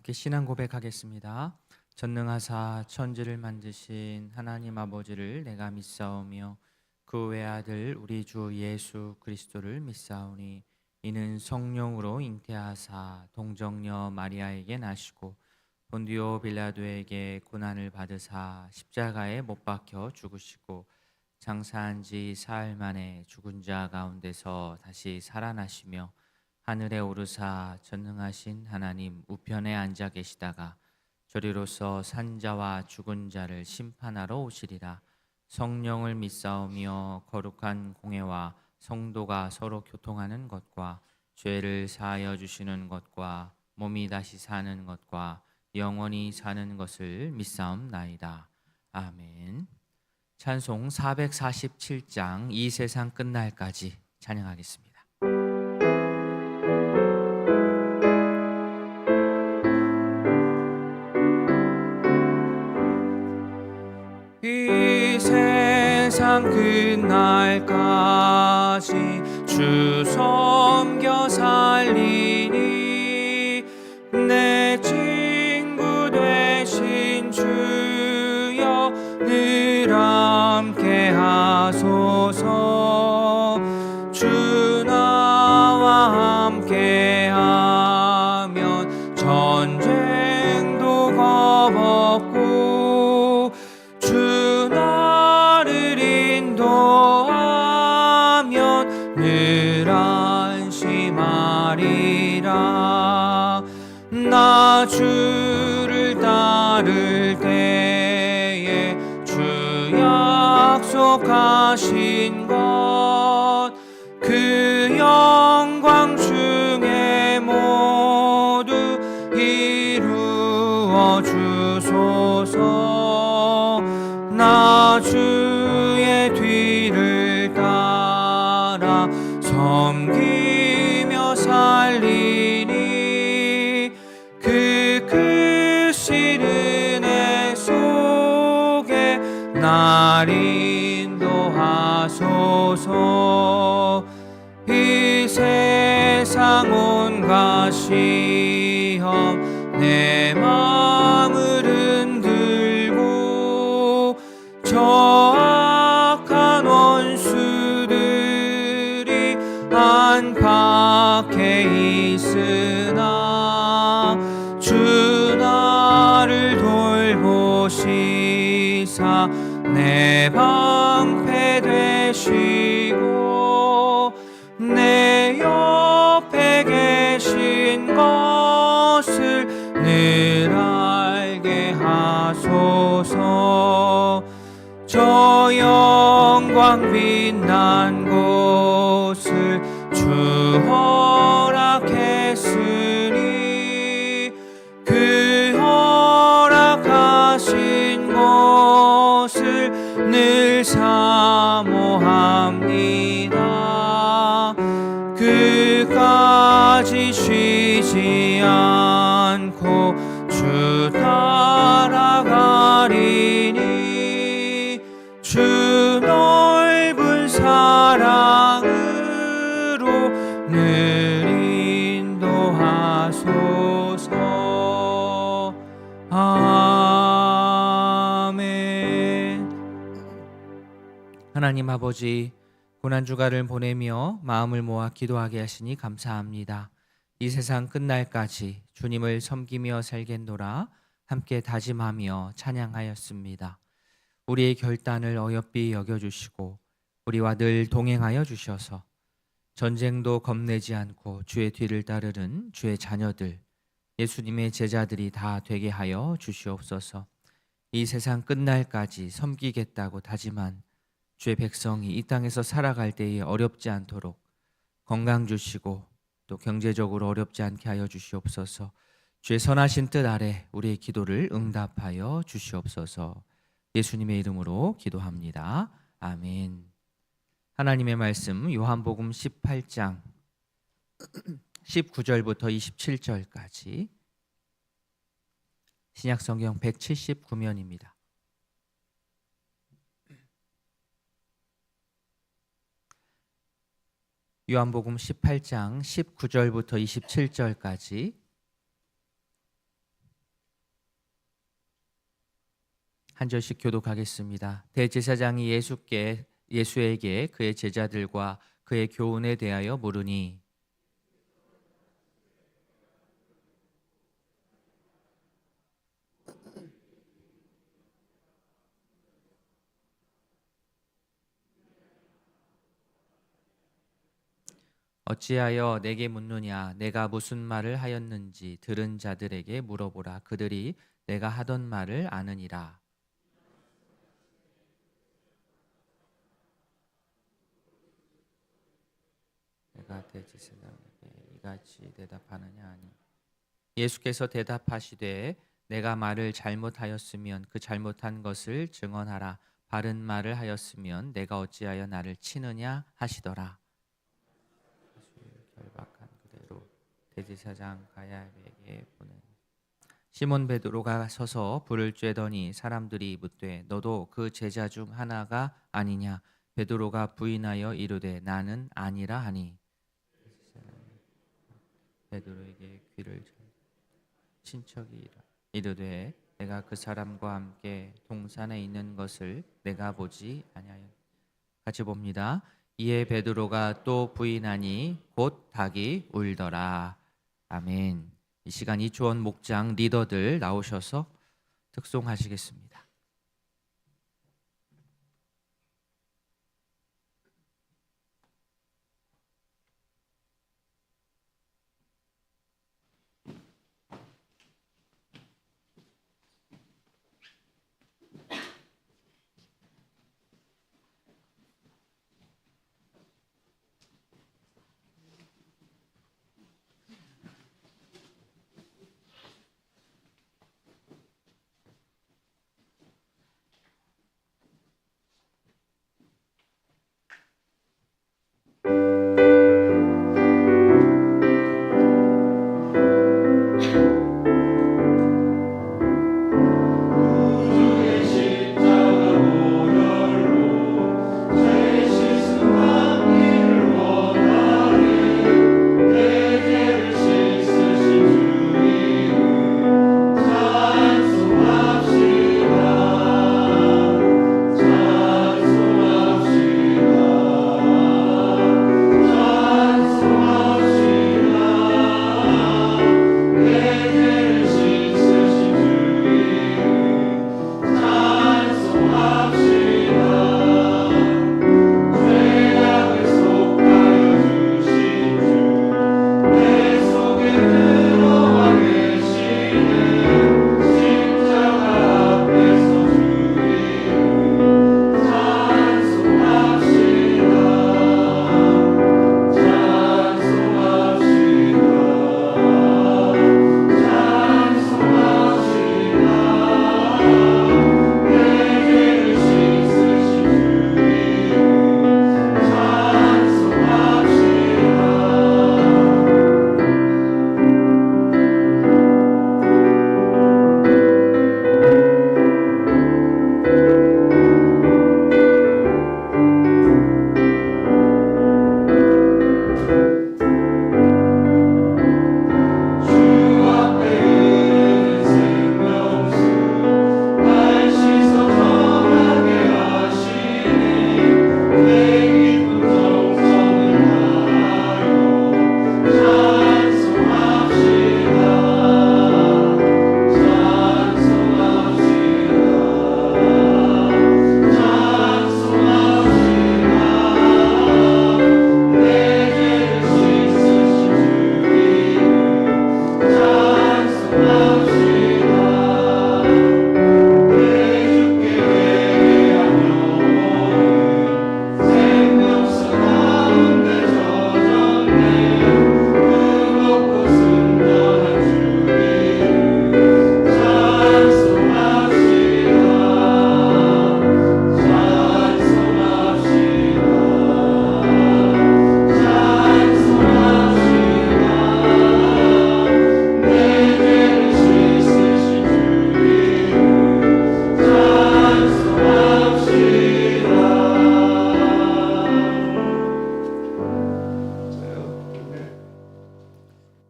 함께 신앙 고백하겠습니다. 전능하사 천지를 만드신 하나님 아버지를 내가 믿사오며 그 외아들 우리 주 예수 그리스도를 믿사오니 이는 성령으로 잉태하사 동정녀 마리아에게 나시고 본디오 빌라도에게 고난을 받으사 십자가에 못 박혀 죽으시고 장사한 지 사흘 만에 죽은 자 가운데서 다시 살아나시며 하늘에 오르사 전능하신 하나님 우편에 앉아 계시다가 저리로서 산자와 죽은 자를 심판하러 오시리라. 성령을 믿사오며 거룩한 공회와 성도가 서로 교통하는 것과 죄를 사하여 주시는 것과 몸이 다시 사는 것과 영원히 사는 것을 믿사옵나이다. 아멘. 찬송 447장 이 세상 끝날까지 찬양하겠습니다. 이 세상 끝날까지 주 섬겨 살리니 내 친구 되신 주여 늘 함께 하소서. 주 나와 함께 하면 전쟁도 겁없고 주 나를 인도하면 늘 안심하리라. 나 주를 따를 때에 주 약속하신 것 그 영광 중에 모두 이루어 주소서. 나 주의 뒤를 따라 섬기며 살리니 그 크신 은혜 속에 날 인도하소서. 이 세상 온갖 시험 내 마음을 흔들고 저 악한 원수들이 안팎에 있으나 주 나를 돌보시사 내 방패 되시고 내 옆에 계신 것을 늘 알게 하소서. 저 영광 빛난 곳을 주 허락했으니 그 허락하신 것을 늘 사모합니다. 그까지 쉬지 않고 주 따라가리니 주 넓은 사랑으로 늘 인도하소서. 아멘. 하나님 아버지, 고난주간을 보내며 마음을 모아 기도하게 하시니 감사합니다. 이 세상 끝날까지 주님을 섬기며 살겠노라 함께 다짐하며 찬양하였습니다. 우리의 결단을 어여삐 여겨주시고 우리와 늘 동행하여 주셔서 전쟁도 겁내지 않고 주의 뒤를 따르는 주의 자녀들, 예수님의 제자들이 다 되게 하여 주시옵소서. 이 세상 끝날까지 섬기겠다고 다짐한 주의 백성이 이 땅에서 살아갈 때에 어렵지 않도록 건강 주시고 또 경제적으로 어렵지 않게 하여 주시옵소서. 주의 선하신 뜻 아래 우리의 기도를 응답하여 주시옵소서. 예수님의 이름으로 기도합니다. 아멘. 하나님의 말씀 요한복음 18장 19절부터 27절까지 신약성경 179면입니다. 요한복음 18장 19절부터 27절까지 한 절씩 교독하겠습니다. 대제사장이 예수에게 그의 제자들과 그의 교훈에 대하여 물으니 어찌하여 내게 묻느냐? 내가 무슨 말을 하였는지 들은 자들에게 물어보라. 그들이 내가 하던 말을 아느니라. 내가 대제사장에게 이같이 대답하느냐 하니 예수께서 대답하시되 내가 말을 잘못하였으면 그 잘못한 것을 증언하라. 바른 말을 하였으면 내가 어찌하여 나를 치느냐 하시더라. 결박한 그대로 대제사장 가야에게 보내 시몬 베드로가 서서 불을 쬐더니 사람들이 묻되 너도 그 제자 중 하나가 아니냐? 베드로가 부인하여 이르되 나는 아니라 하니 베드로에게 귀를 친척이 이르되 내가 그 사람과 함께 동산에 있는 것을 내가 보지 아니하여 같이 봅니다. 이에 베드로가 또 부인하니 곧 닭이 울더라. 아멘. 이 시간 이초원 목장 리더들 나오셔서 특송하시겠습니다.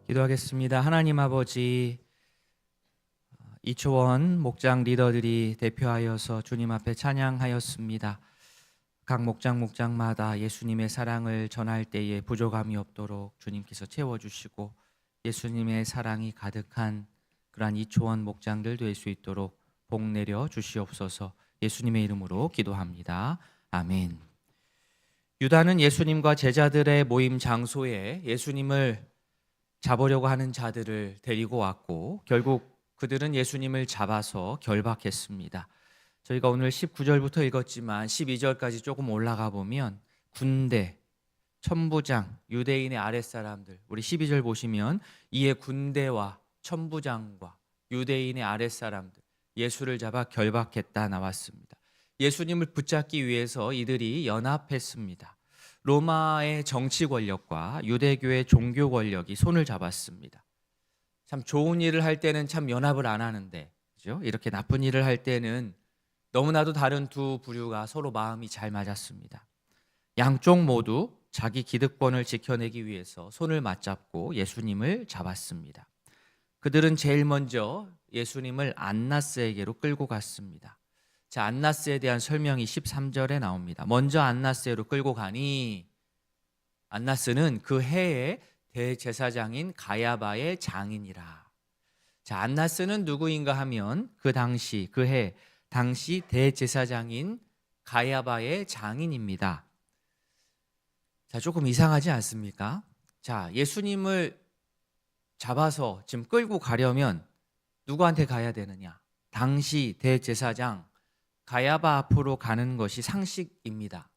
기도하겠습니다. 하나님 아버지, 이초원 목장 리더들이 대표하여서 주님 앞에 찬양하였습니다. 각 목장마다 예수님의 사랑을 전할 때에 부족함이 없도록 주님께서 채워주시고 예수님의 사랑이 가득한 그러한 이초원 목장들 될 수 있도록 복 내려 주시옵소서. 예수님의 이름으로 기도합니다. 아멘. 유다는 예수님과 제자들의 모임 장소에 예수님을 잡으려고 하는 자들을 데리고 왔고 결국 그들은 예수님을 잡아서 결박했습니다. 저희가 오늘 19절부터 읽었지만 12절까지 조금 올라가 보면 군대, 천부장, 유대인의 아랫사람들, 우리 12절 보시면 이에 군대와 천부장과 유대인의 아랫사람들 예수를 잡아 결박했다 나왔습니다. 예수님을 붙잡기 위해서 이들이 연합했습니다. 로마의 정치 권력과 유대교의 종교 권력이 손을 잡았습니다. 참 좋은 일을 할 때는 참 연합을 안 하는데, 그죠? 이렇게 나쁜 일을 할 때는 너무나도 다른 두 부류가 서로 마음이 잘 맞았습니다. 양쪽 모두 자기 기득권을 지켜내기 위해서 손을 맞잡고 예수님을 잡았습니다. 그들은 제일 먼저 예수님을 안나스에게로 끌고 갔습니다. 자, 안나스에 대한 설명이 13절에 나옵니다. 먼저 안나스에로 끌고 가니, 안나스는 그 해에 대제사장인 가야바의 장인이라. 자, 안나스는 누구인가 하면 그 해 당시 대제사장인 가야바의 장인입니다. 자, 조금 이상하지 않습니까? 자, 예수님을 잡아서 지금 끌고 가려면 누구한테 가야 되느냐? 당시 대제사장 가야바 앞으로 가는 것이 상식입니다.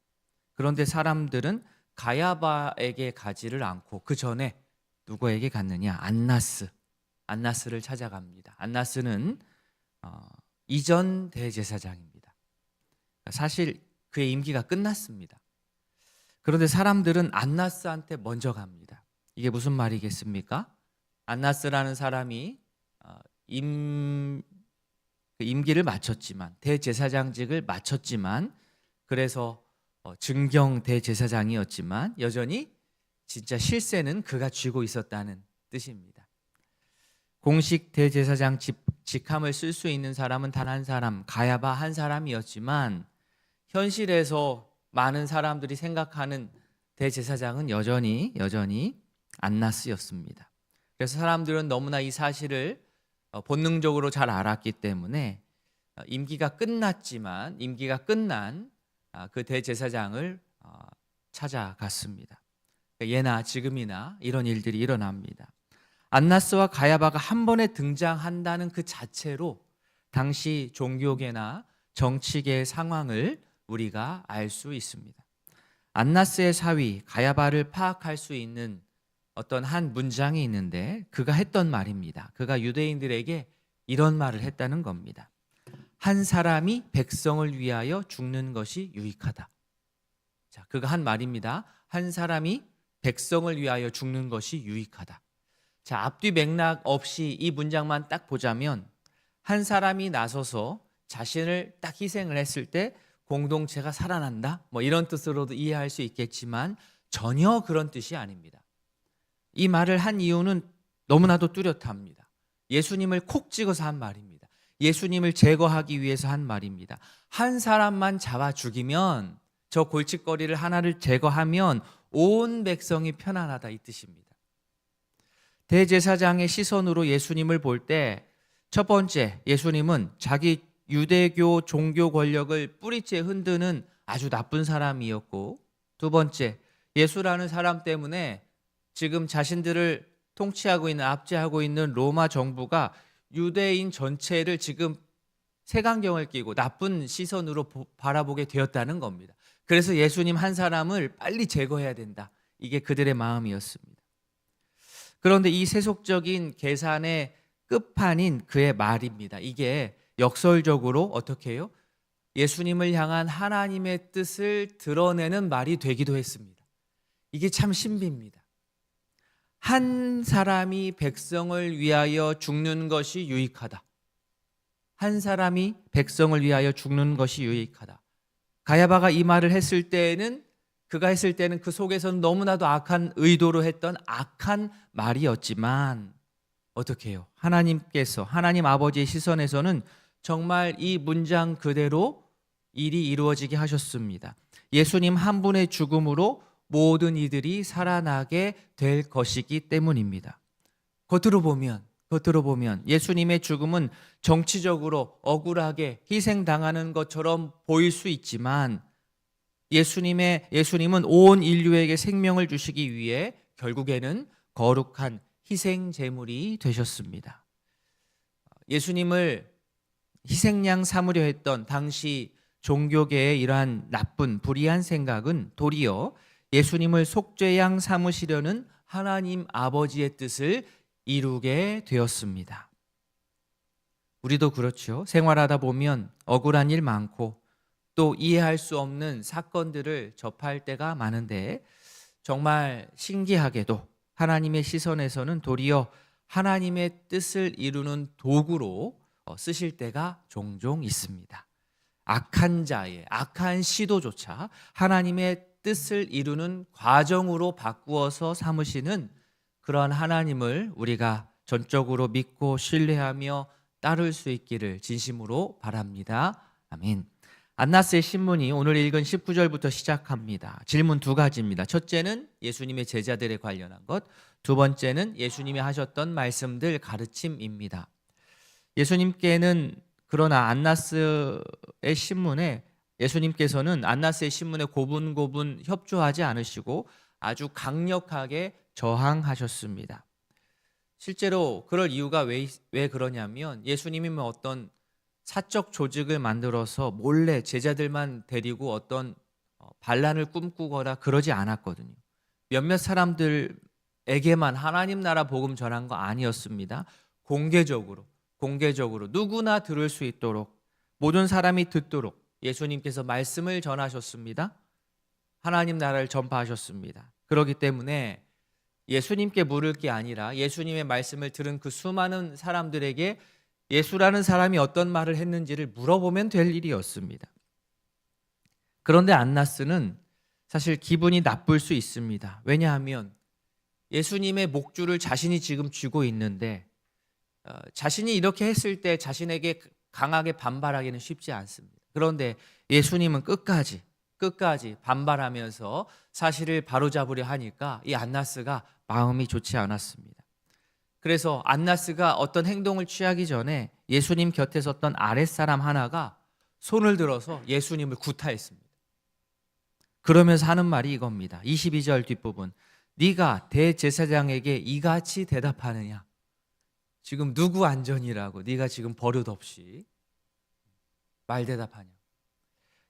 그런데 사람들은 가야바에게 가지를 않고 그 전에 누구에게 갔느냐? 안나스를 찾아갑니다. 안나스는 이전 대제사장입니다. 사실 그의 임기가 끝났습니다. 그런데 사람들은 안나스한테 먼저 갑니다. 이게 무슨 말이겠습니까? 안나스라는 사람이 임기를 마쳤지만, 대제사장직을 마쳤지만, 그래서 증경 대제사장이었지만 여전히 진짜 실세는 그가 쥐고 있었다는 뜻입니다. 공식 대제사장 직함을 쓸 수 있는 사람은 단 한 사람, 가야바 한 사람이었지만 현실에서 많은 사람들이 생각하는 대제사장은 여전히 안나스였습니다. 그래서 사람들은 너무나 이 사실을 본능적으로 잘 알았기 때문에 임기가 끝난 그 대제사장을 찾아갔습니다. 예나 지금이나 이런 일들이 일어납니다. 안나스와 가야바가 한 번에 등장한다는 그 자체로 당시 종교계나 정치계의 상황을 우리가 알 수 있습니다. 안나스의 사위 가야바를 파악할 수 있는 어떤 한 문장이 있는데 그가 했던 말입니다. 그가 유대인들에게 이런 말을 했다는 겁니다. 한 사람이 백성을 위하여 죽는 것이 유익하다. 자, 그가 한 말입니다. 한 사람이 백성을 위하여 죽는 것이 유익하다. 자, 앞뒤 맥락 없이 이 문장만 딱 보자면 한 사람이 나서서 자신을 딱 희생을 했을 때 공동체가 살아난다? 뭐 이런 뜻으로도 이해할 수 있겠지만 전혀 그런 뜻이 아닙니다. 이 말을 한 이유는 너무나도 뚜렷합니다. 예수님을 콕 찍어서 한 말입니다. 예수님을 제거하기 위해서 한 말입니다. 한 사람만 잡아 죽이면, 저 골칫거리를 하나를 제거하면 온 백성이 편안하다 이 뜻입니다. 대제사장의 시선으로 예수님을 볼 때 첫 번째, 예수님은 자기 유대교 종교 권력을 뿌리째 흔드는 아주 나쁜 사람이었고, 두 번째, 예수라는 사람 때문에 지금 자신들을 통치하고 있는, 압제하고 있는 로마 정부가 유대인 전체를 지금 색안경을 끼고 나쁜 시선으로 바라보게 되었다는 겁니다. 그래서 예수님 한 사람을 빨리 제거해야 된다. 이게 그들의 마음이었습니다. 그런데 이 세속적인 계산의 끝판인 그의 말입니다. 이게 역설적으로 어떻게 해요? 예수님을 향한 하나님의 뜻을 드러내는 말이 되기도 했습니다. 이게 참 신비입니다. 한 사람이 백성을 위하여 죽는 것이 유익하다. 한 사람이 백성을 위하여 죽는 것이 유익하다. 가야바가 이 말을 했을 때는 그 속에서는 너무나도 악한 의도로 했던 악한 말이었지만 어떻게 해요? 하나님께서, 하나님 아버지의 시선에서는 정말 이 문장 그대로 일이 이루어지게 하셨습니다. 예수님 한 분의 죽음으로 모든 이들이 살아나게 될 것이기 때문입니다. 겉으로 보면 예수님의 죽음은 정치적으로 억울하게 희생당하는 것처럼 보일 수 있지만 예수님은 온 인류에게 생명을 주시기 위해 결국에는 거룩한 희생 제물이 되셨습니다. 예수님을 희생양 삼으려 했던 당시 종교계의 이러한 나쁜 불의한 생각은 도리어 예수님을 속죄양 삼으시려는 하나님 아버지의 뜻을 이루게 되었습니다. 우리도 그렇죠. 생활하다 보면 억울한 일 많고 또 이해할 수 없는 사건들을 접할 때가 많은데 정말 신기하게도 하나님의 시선에서는 도리어 하나님의 뜻을 이루는 도구로 쓰실 때가 종종 있습니다. 악한 자의 악한 시도조차 하나님의 뜻을 이루는 과정으로 바꾸어서 삼으시는 그러한 하나님을 우리가 전적으로 믿고 신뢰하며 따를 수 있기를 진심으로 바랍니다. 아멘. 안나스의 신문이 오늘 읽은 19절부터 시작합니다. 질문 두 가지입니다. 첫째는 예수님의 제자들에 관련한 것, 두 번째는 예수님이 하셨던 말씀들 가르침입니다. 예수님께는 그러나 안나스의 신문에 예수님께서는 안나스의 신문에 고분고분 협조하지 않으시고 아주 강력하게 저항하셨습니다. 실제로 그럴 이유가 왜 그러냐면 예수님이 어떤 사적 조직을 만들어서 몰래 제자들만 데리고 어떤 반란을 꿈꾸거나 그러지 않았거든요. 몇몇 사람들에게만 하나님 나라 복음 전한 거 아니었습니다. 공개적으로 누구나 들을 수 있도록 모든 사람이 듣도록 예수님께서 말씀을 전하셨습니다. 하나님 나라를 전파하셨습니다. 그렇기 때문에 예수님께 물을 게 아니라 예수님의 말씀을 들은 그 수많은 사람들에게 예수라는 사람이 어떤 말을 했는지를 물어보면 될 일이었습니다. 그런데 안나스는 사실 기분이 나쁠 수 있습니다. 왜냐하면 예수님의 목줄을 자신이 지금 쥐고 있는데 자신이 이렇게 했을 때 자신에게 강하게 반발하기는 쉽지 않습니다. 그런데 예수님은 끝까지 반발하면서 사실을 바로잡으려 하니까 이 안나스가 마음이 좋지 않았습니다. 그래서 안나스가 어떤 행동을 취하기 전에 예수님 곁에 섰던 아랫사람 하나가 손을 들어서 예수님을 구타했습니다. 그러면서 하는 말이 이겁니다. 22절 뒷부분. 네가 대제사장에게 이같이 대답하느냐? 지금 누구 안전이라고 네가 지금 버릇없이 말 대답하냐?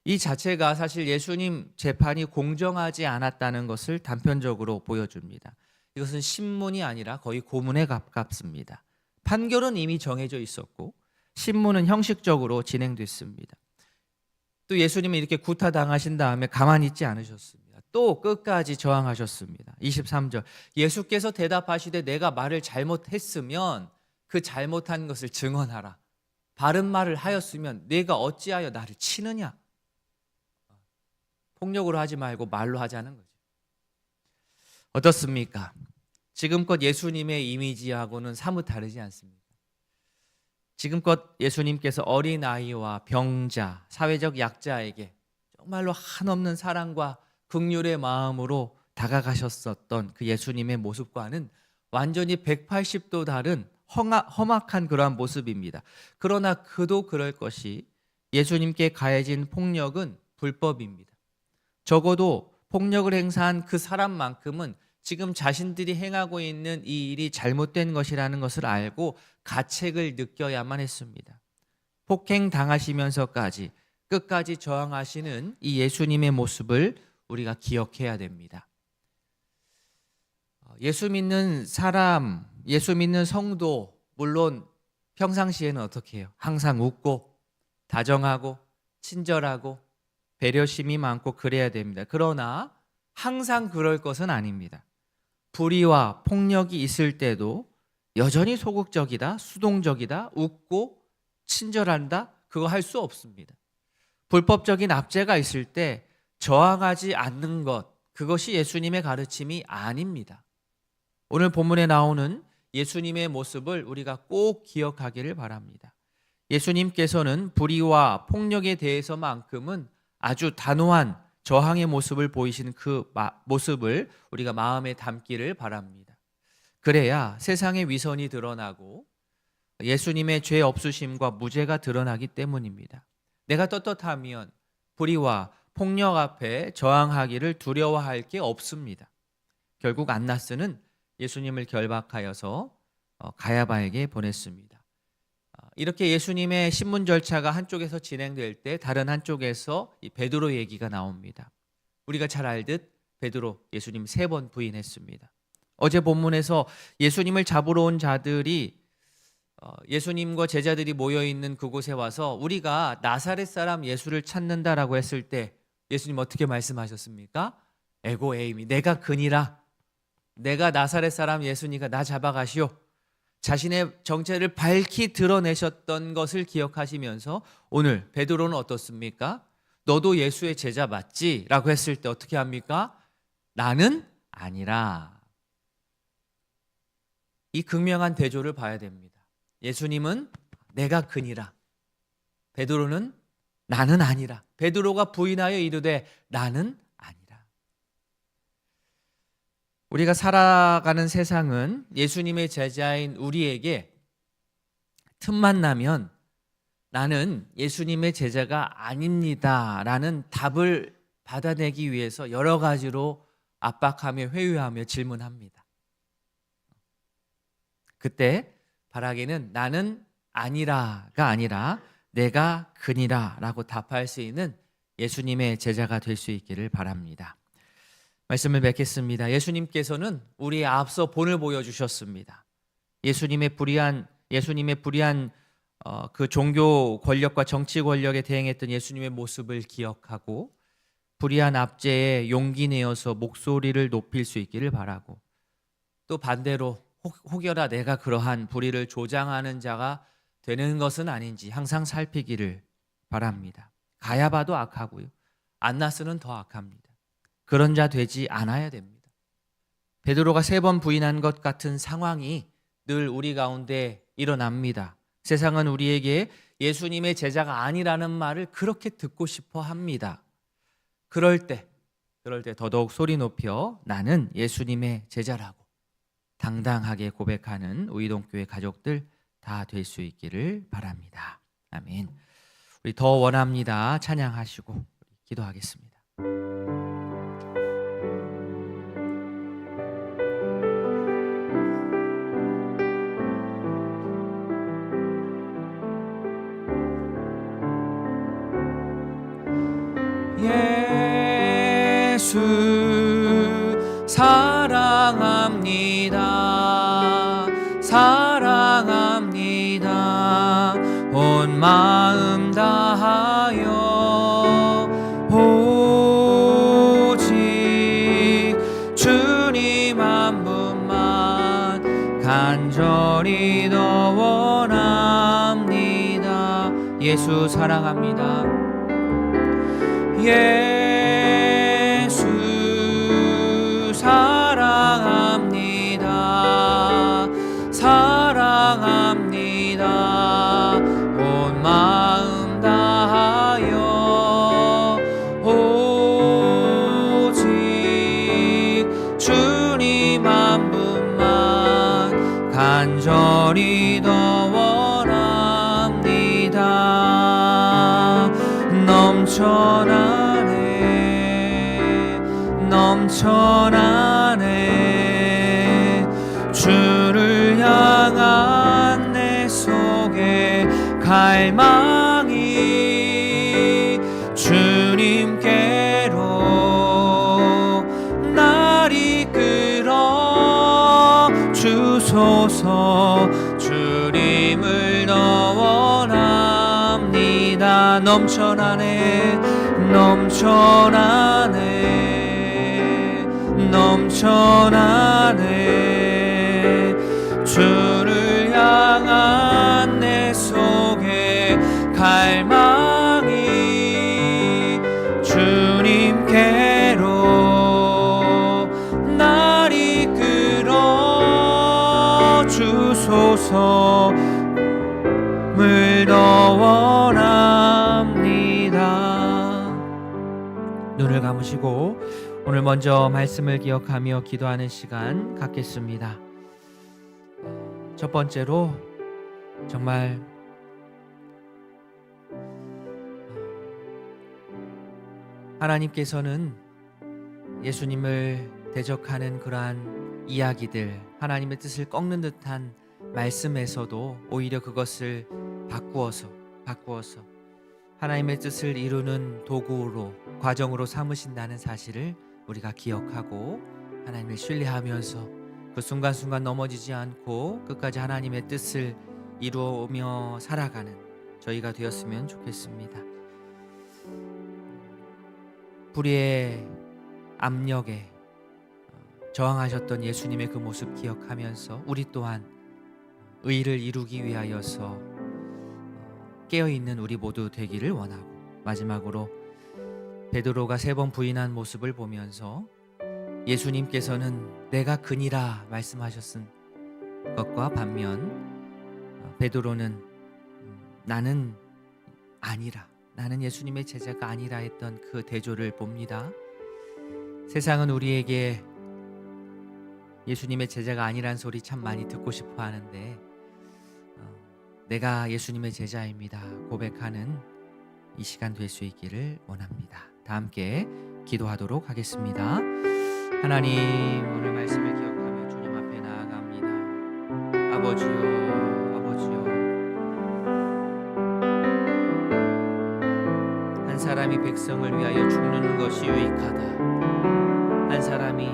이 자체가 사실 예수님 재판이 공정하지 않았다는 것을 단편적으로 보여줍니다. 이것은 신문이 아니라 거의 고문에 가깝습니다. 판결은 이미 정해져 있었고 신문은 형식적으로 진행됐습니다. 또 예수님이 이렇게 구타당하신 다음에 가만히 있지 않으셨습니다. 또 끝까지 저항하셨습니다. 23절. 예수께서 대답하시되 내가 말을 잘못했으면 그 잘못한 것을 증언하라. 바른 말을 하였으면 내가 어찌하여 나를 치느냐? 폭력으로 하지 말고 말로 하자는 거죠. 어떻습니까? 지금껏 예수님의 이미지하고는 사뭇 다르지 않습니까? 지금껏 예수님께서 어린아이와 병자, 사회적 약자에게 정말로 한없는 사랑과 긍휼의 마음으로 다가가셨었던 그 예수님의 모습과는 완전히 180도 다른 험악한 그러한 모습입니다. 그러나 그도 그럴 것이 예수님께 가해진 폭력은 불법입니다. 적어도 폭력을 행사한 그 사람만큼은 지금 자신들이 행하고 있는 이 일이 잘못된 것이라는 것을 알고 가책을 느껴야만 했습니다. 폭행당하시면서까지 끝까지 저항하시는 이 예수님의 모습을 우리가 기억해야 됩니다. 예수 믿는 사람, 예수 믿는 성도, 물론 평상시에는 어떻게 해요? 항상 웃고 다정하고 친절하고 배려심이 많고 그래야 됩니다. 그러나 항상 그럴 것은 아닙니다. 불의와 폭력이 있을 때도 여전히 소극적이다, 수동적이다, 웃고 친절한다, 그거 할 수 없습니다. 불법적인 압제가 있을 때 저항하지 않는 것, 그것이 예수님의 가르침이 아닙니다. 오늘 본문에 나오는 예수님의 모습을 우리가 꼭 기억하기를 바랍니다. 예수님께서는 불의와 폭력에 대해서만큼은 아주 단호한 저항의 모습을 보이신 그 모습을 우리가 마음에 담기를 바랍니다. 그래야 세상의 위선이 드러나고 예수님의 죄 없으심과 무죄가 드러나기 때문입니다. 내가 떳떳하면 불의와 폭력 앞에 저항하기를 두려워할 게 없습니다. 결국 안나스는 예수님을 결박하여서 가야바에게 보냈습니다. 이렇게 예수님의 신문 절차가 한쪽에서 진행될 때 다른 한쪽에서 이 베드로 얘기가 나옵니다. 우리가 잘 알듯 베드로 예수님 3번 부인했습니다. 어제 본문에서 예수님을 잡으러 온 자들이 예수님과 제자들이 모여있는 그곳에 와서 우리가 나사렛 사람 예수를 찾는다라고 했을 때 예수님 어떻게 말씀하셨습니까? 에고 에이미, 내가 그니라. 내가 나사렛 사람 예수니까 나 잡아가시오. 자신의 정체를 밝히 드러내셨던 것을 기억하시면서 오늘 베드로는 어떻습니까? 너도 예수의 제자 맞지? 라고 했을 때 어떻게 합니까? 나는 아니라. 이 극명한 대조를 봐야 됩니다. 예수님은 내가 그니라. 베드로는 나는 아니라. 베드로가 부인하여 이르되 나는 아니라. 우리가 살아가는 세상은 예수님의 제자인 우리에게 틈만 나면 나는 예수님의 제자가 아닙니다 라는 답을 받아내기 위해서 여러 가지로 압박하며 회유하며 질문합니다. 그때 바라기는 나는 아니라가 아니라 내가 그니라 라고 답할 수 있는 예수님의 제자가 될 수 있기를 바랍니다. 말씀을 맺겠습니다. 예수님께서는 우리의 앞서 본을 보여주셨습니다. 예수님의 불의한 그 종교 권력과 정치 권력에 대응했던 예수님의 모습을 기억하고 불의한 압제에 용기 내어서 목소리를 높일 수 있기를 바라고 또 반대로 혹여나 내가 그러한 불의를 조장하는 자가 되는 것은 아닌지 항상 살피기를 바랍니다. 가야바도 악하고요. 안나스는 더 악합니다. 그런 자 되지 않아야 됩니다. 베드로가 3번 부인한 것 같은 상황이 늘 우리 가운데 일어납니다. 세상은 우리에게 예수님의 제자가 아니라는 말을 그렇게 듣고 싶어 합니다. 그럴 때 더더욱 소리 높여 나는 예수님의 제자라고 당당하게 고백하는 우이동교회 가족들 다 될 수 있기를 바랍니다. 아멘. 우리 더 원합니다. 찬양하시고 기도하겠습니다. 예수 사랑합니다. 사랑합니다. 온 마음 다하여 오직 주님 한 분만 간절히 더 원합니다. 예수 사랑합니다. 예수 사랑합니다. 사랑합니다. 온 마음 다하여 오직 주님 한 분만 간절히 더 원합니다. 넘쳐나네 주를 향한 내 속에 갈망이 주님께로 날 이끌어 주소서. 주님을 더 원합니다. 넘쳐나네 주를 향한 내 속에 갈망이 주님께로 날 이끌어 소송을 더 원합니다. 눈을 감으시고 오늘 먼저 말씀을 기억하며 기도하는 시간 갖겠습니다. 첫 번째로 정말 하나님께서는 예수님을 대적하는 그러한 이야기들, 하나님의 뜻을 꺾는 듯한 말씀에서도 오히려 그것을 바꾸어서 하나님의 뜻을 이루는 도구로, 과정으로 삼으신다는 사실을 우리가 기억하고 하나님을 신뢰하면서 그 순간순간 넘어지지 않고 끝까지 하나님의 뜻을 이루며 살아가는 저희가 되었으면 좋겠습니다. 불의의 압력에 저항하셨던 예수님의 그 모습 기억하면서 우리 또한 의를 이루기 위하여서 깨어있는 우리 모두 되기를 원하고, 마지막으로 베드로가 3번 부인한 모습을 보면서 예수님께서는 내가 그니라 말씀하셨은 것과 반면 베드로는 나는 아니라, 나는 예수님의 제자가 아니라 했던 그 대조를 봅니다. 세상은 우리에게 예수님의 제자가 아니란 소리 참 많이 듣고 싶어 하는데 내가 예수님의 제자입니다 고백하는 이 시간 될 수 있기를 원합니다. 다 함께 기도하도록 하겠습니다. 하나님, 오늘 말씀을 기억하며 주님 앞에 나아갑니다. 아버지요, 한 사람이 백성을 위하여 죽는 것이 유익하다. 한 사람이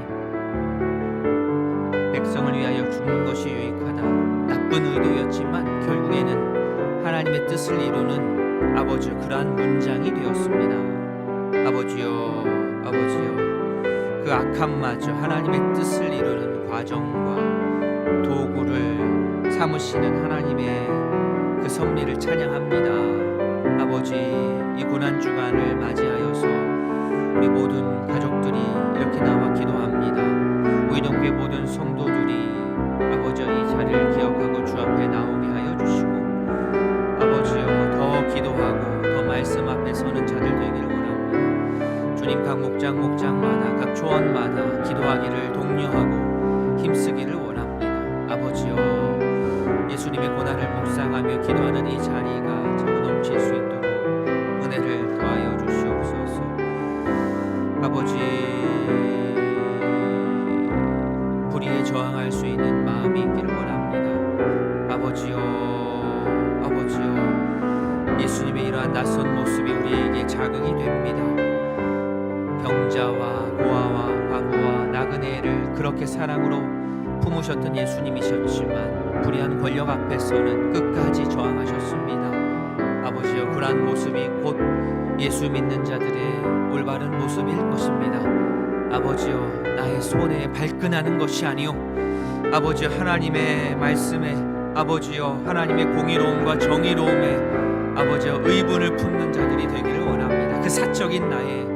백성을 위하여 죽는 것이 유익하다. 나쁜 의도였지만 결국에는 하나님의 뜻을 이루는 아버지요, 그러한 문장이 되었습니다. 아버지요, 그 악함마저 하나님의 뜻을 이루는 과정과 도구를 삼으시는 하나님의 그 섭리를 찬양합니다. 아버지, 이 고난주간을 맞이하여서 우리 모든 가족들이 이렇게 나와 기도합니다. 우이동교회 모든 성도들이 아버지 이 자리를 기억하고 주 앞에 나오게 하여 주시고, 아버지여, 더 기도하고 더 말씀 앞에 서는 자들 되기를 원합니다. 주님, 각 목장마다 각 초원마다 기도하기를 독려하고 힘쓰기를 원합니다. 아버지여, 예수님의 고난을 묵상하며 기도하는 이 자리가 차고 넘칠 수 있도록 은혜를 더하여 주시옵소서. 아버지, 불의에 저항할 수 있는 마음이 있기를 원합니다. 아버지여, 예수님의 이러한 낯선 모습이 우리에게 자극이 됩니다. 병자와 고아와 과부와 나그네를 그렇게 사랑으로 품으셨던 예수님이셨지만 불의한 권력 앞에서는 끝까지 저항하셨습니다. 아버지여, 그러한 모습이 곧 예수 믿는 자들의 올바른 모습일 것입니다. 아버지여, 나의 손에 발끈하는 것이 아니요, 아버지여, 하나님의 말씀에, 아버지여, 하나님의 공의로움과 정의로움에 아버지여 의분을 품는 자들이 되기를 원합니다. 그 사적인 나의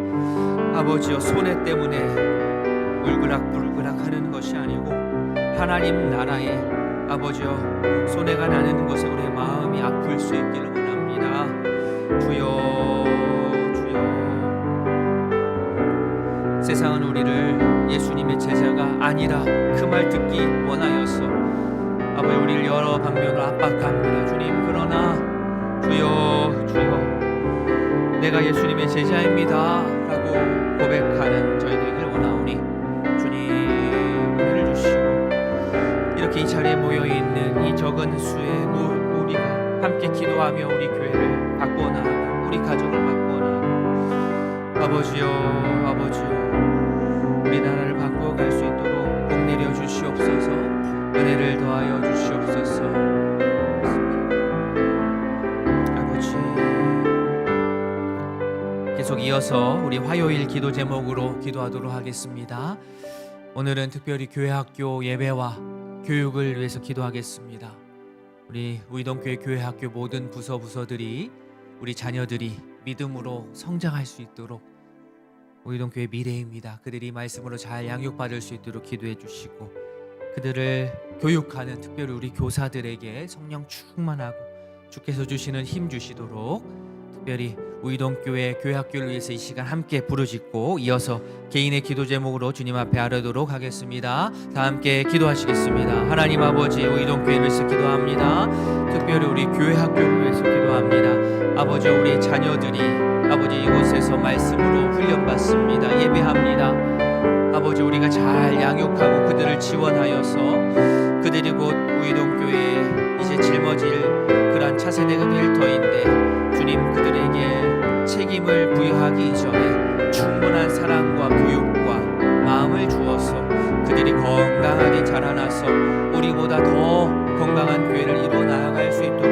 아버지여 손해 때문에 울그락불그락 하는 것이 아니고 하나님 나라에 아버지여 손해가 나는 것에 우리의 마음이 아플 수 있기를 원합니다. 주여, 세상은 우리를 예수님의 제자가 아니라 그 말 듣기 원하여서 아버지 우리를 여러 방면으로 압박합니다. 주님, 그러나 주여, 내가 예수님의 제자입니다 라고 고백하는 저희 되기를 원하오니 주님, 은혜를 주시고 이렇게 이 자리에 모여있는 이 적은 수의 우리가 함께 기도하며 우리 교회를 바꾸어 나아가, 우리 가정을 바꾸어 나아가, 아버지여, 우리나라를 바꾸어 갈 수 있도록 복 내려 주시옵소서. 은혜를 더하여 주시옵소서. 아버지, 계속 이어서 우리 화요일 기도 제목으로 기도하도록 하겠습니다. 오늘은 특별히 교회학교 예배와 교육을 위해서 기도하겠습니다. 우리 우이동교회 교회학교 모든 부서들이, 우리 자녀들이 믿음으로 성장할 수 있도록, 우이동교회 미래입니다. 그들이 말씀으로 잘 양육받을 수 있도록 기도해 주시고, 그들을 교육하는 특별히 우리 교사들에게 성령 충만하고 주께서 주시는 힘 주시도록 특별히 우이동교회 교회학교를 위해서 이 시간 함께 부르짖고 이어서 개인의 기도 제목으로 주님 앞에 아뢰도록 하겠습니다. 다 함께 기도하시겠습니다. 하나님 아버지, 우이동교회를 위해서 기도합니다. 특별히 우리 교회학교를 위해서 기도합니다. 아버지, 우리 자녀들이 아버지 이곳에서 말씀으로 훈련받습니다. 예배합니다. 아버지, 우리가 잘 양육하고 그들을 지원하여서 그들이 곧 우이동교회에 이제 짊어질 그러한 차세대가 될 터인데 주님, 그들에게 책임을 부여하기 이전에 충분한 사랑과 교육과 마음을 주어서 그들이 건강하게 자라나서 우리보다 더 건강한 교회를 이루어 나아갈 수 있도록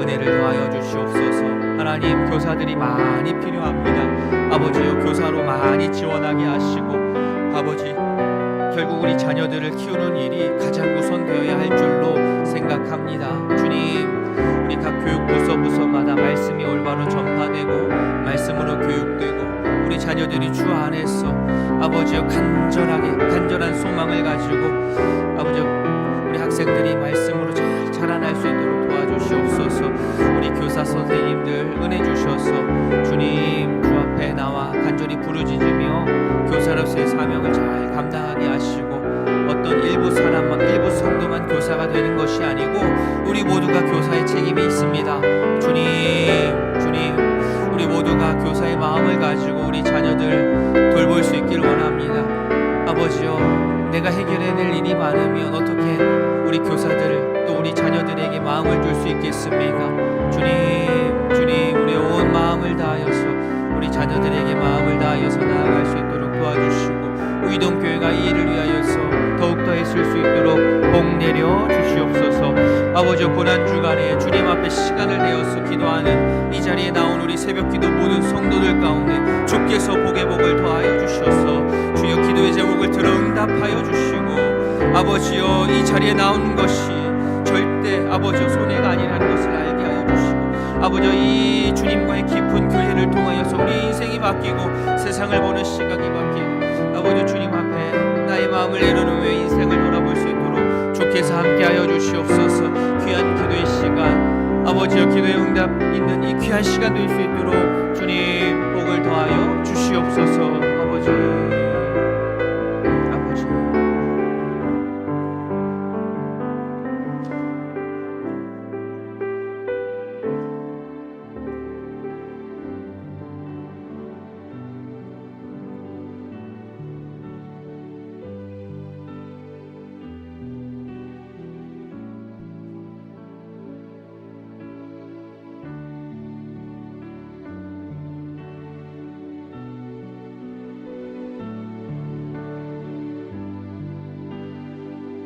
은혜를 더하여 주시옵소서. 하나님, 교사들이 많이 필요합니다. 아버지여, 교사로 많이 지원하게 하시고 아버지, 결국 우리 자녀들을 키우는 일이 가장 우선되어야 할 줄로 생각합니다. 주님, 우리 각 교육부서마다 말씀이 올바로 전파되고 말씀으로 교육되고 우리 자녀들이 주 안에서 아버지여 간절한 소망을 가지고 아버지여 우리 학생들이 말씀으로 잘 자라날 수 있도록 도와주시옵소서. 우리 교사 선생님들 은혜 주셔서 주님 주 앞에 나와 간절히 부르짖으며 교사로서의 사명을 잘 감당하게 하시고 어떤 일부 성도만 교사가 되는 것이 아니고 우리 모두가 교사의 책임이 있습니다. 주님, 우리 모두가 교사의 마음을 가지고 우리 자녀들 돌볼 수 있길 원합니다. 아버지여, 내가 해결해낼 일이 많으면 어떻게 우리 교사들 또 우리 자녀들에게 마음을 줄 수 있겠습니까? 주님, 우리의 온 마음을 다하여서 우리 자녀들에게 마음을 다하여서 나아갈 수 있도록 도와주시고 우이동교회가 이 일을 위하여서 더욱더 애쓸 수 있도록 복 내려 주시옵소서. 아버지, 고난주간에 주님 앞에 시간을 내어서 기도하는 이 자리에 나온 우리 새벽기도 모든 성도들 가운데 주께서 복의 복을 더하여 주셔서 주여 기도의 제목을 들어 응답하여 주시고 아버지여, 이 자리에 나오는 것이 절대 아버지여 손해가 아니라는 것을 알게 하여 주시고 아버지여, 이 주님과의 깊은 교회를 통하여서 우리 인생이 바뀌고 세상을 보는 시각이 바뀌고 아버지 주님 앞에 나의 마음을 내려놓으며 인생을 돌아볼 수 있도록 주께서 함께하여 주시옵소서. 귀한 기도의 시간 아버지여, 기도의 응답 있는 이 귀한 시간 될 수 있도록 주님 복을 더하여